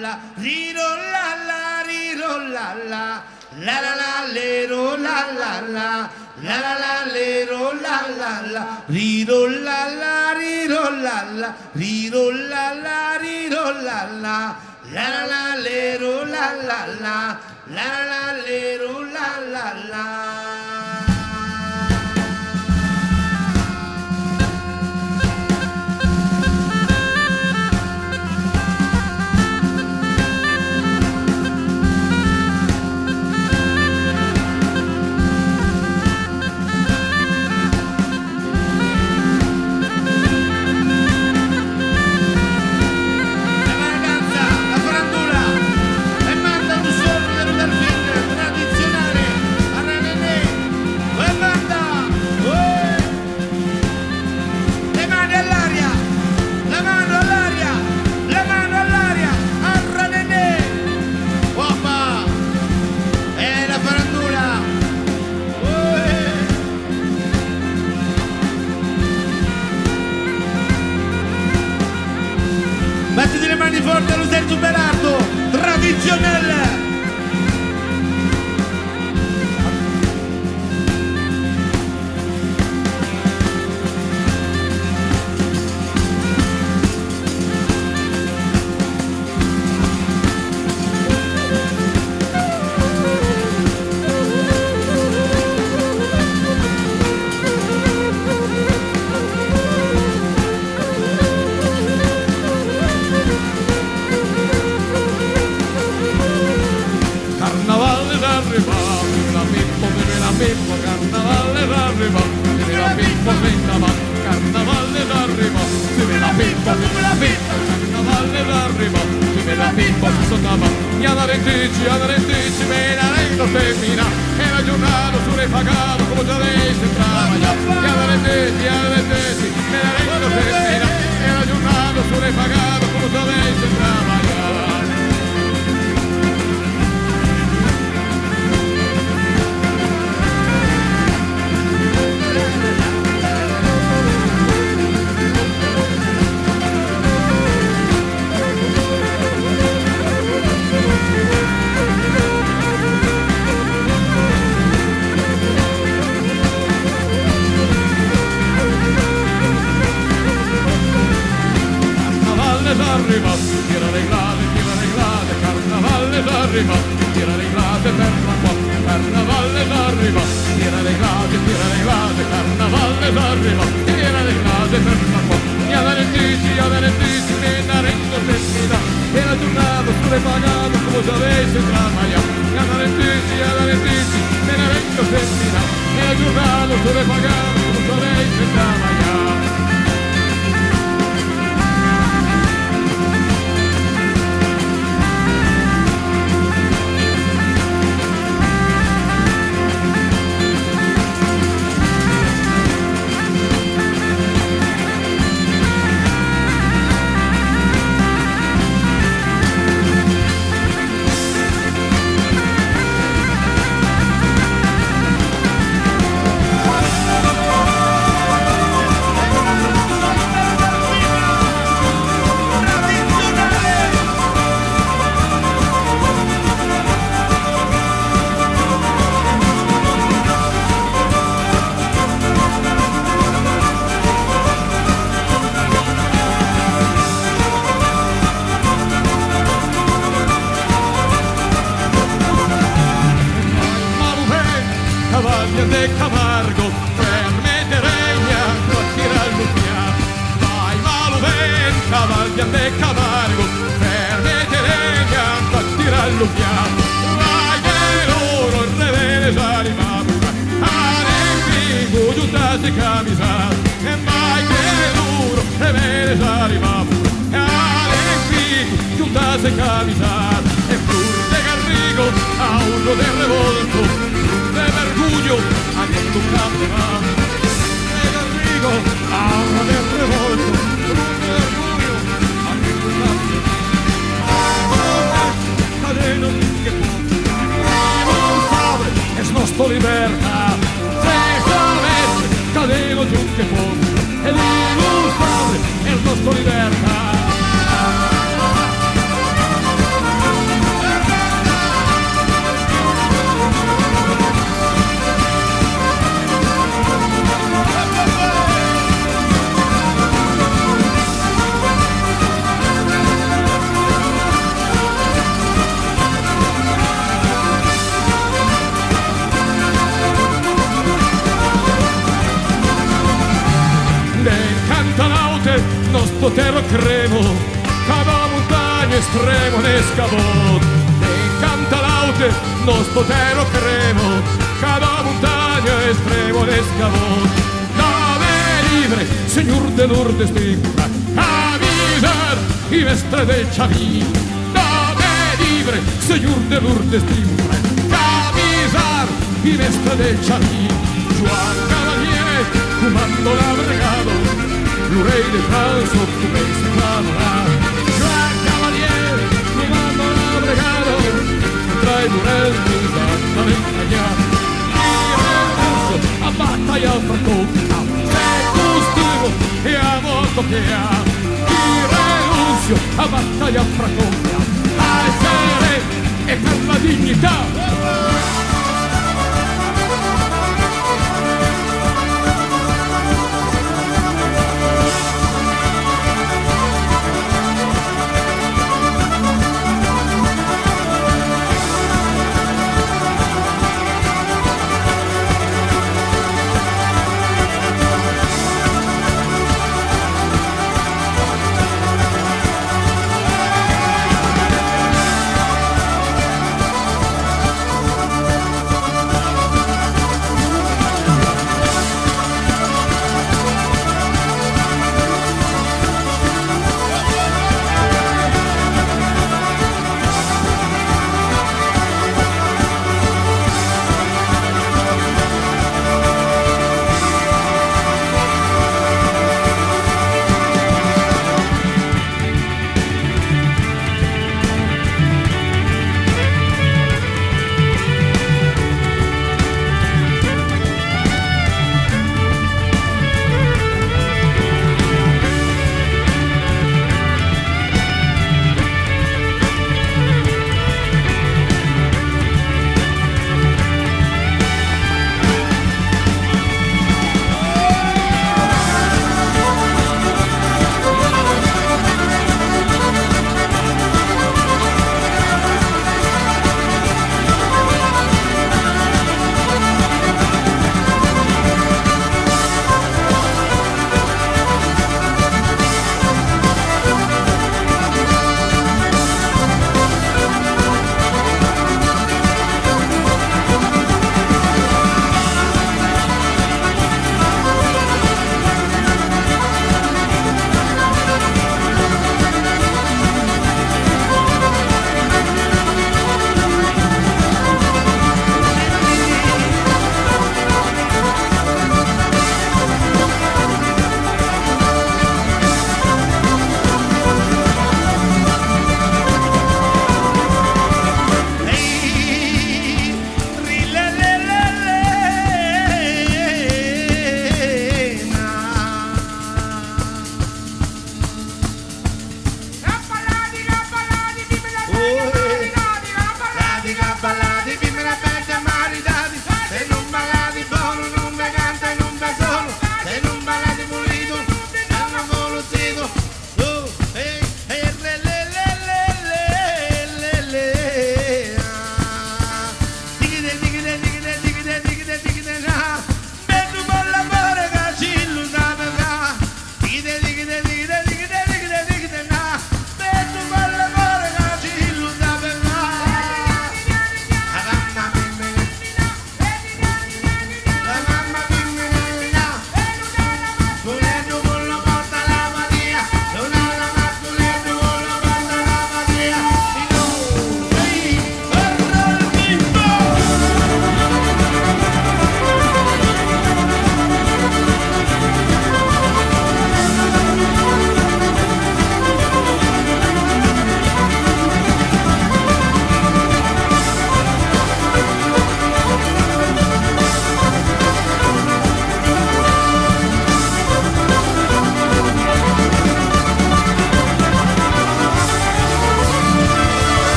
la, riro la la, riro la la, la la la, lero la la la, la la la, lero la la la, riro la la, riro la la, riro la la, riro la la, la la la, lero la la la, la la la, lero la la la. Battiti le mani forte allo Sergio Berardo, tradizionale! Carnavalle d'arrivo, se la pippo ventama, carnavalle d'arrivo, se la pippo, carnavalle d'arrivo, se la pippo sottama, Ianarentici, me la rendo femmina, e la giornata sulle pagato come già lei sembrava, Ianarentici, me la rendo femmina, e la giornata sulle pagato come già lei sembrava. Arriva, tira le glade, carnavalle d'arriva, tira le glade per la qua, carnavalle d'arriva, tira le glade, carnavalle d'arriva, tira le glade per la qua, Ianarentici, me la rendo femmina, e la giornata sulle pagato come già lei sembrava, Ianarentici, me la rendo femmina, e la giornata sulle pagato come già lei sembrava. De Camargo, permetteregna a tirarlo via. Vai Maluven, cavaglia de Camargo, permetteregna a tirarlo via. Vai che loro revele salivabra, arendigo giuntase camisar. E vai che loro revele salivabra, arendigo giuntase camisar. E pur de Garrigo a uno del revolto, de Merguglio a quando camperà, e Garrigo a uno del revolto, de Merguglio a quando camperà. Cadeno che non sabe, es nostro libertà, se sapesse, cadeno che può, e non sabe, es nostro libertà. cantalaute nos potero cremo, cada montaña extremo n'escavot. En cantalaute nos potero cremo, cada montaña extremo n'escavot. Libre, señor de Lourdes Timbre, avisar y mestre del Chaví. Dame libre, señor de Lourdes Timbre, avisar y mestre del Chaví. Joan Cavalier, comando la brigada, lo rey de Francia, tu país clamorá. Joan Cavalier, comando la brigada, trae Morel, esattamente allá. Y a battaglia fra Francopia, e a moto che ha il renunzio a battaglia fra Francopia, a essere e per la dignità.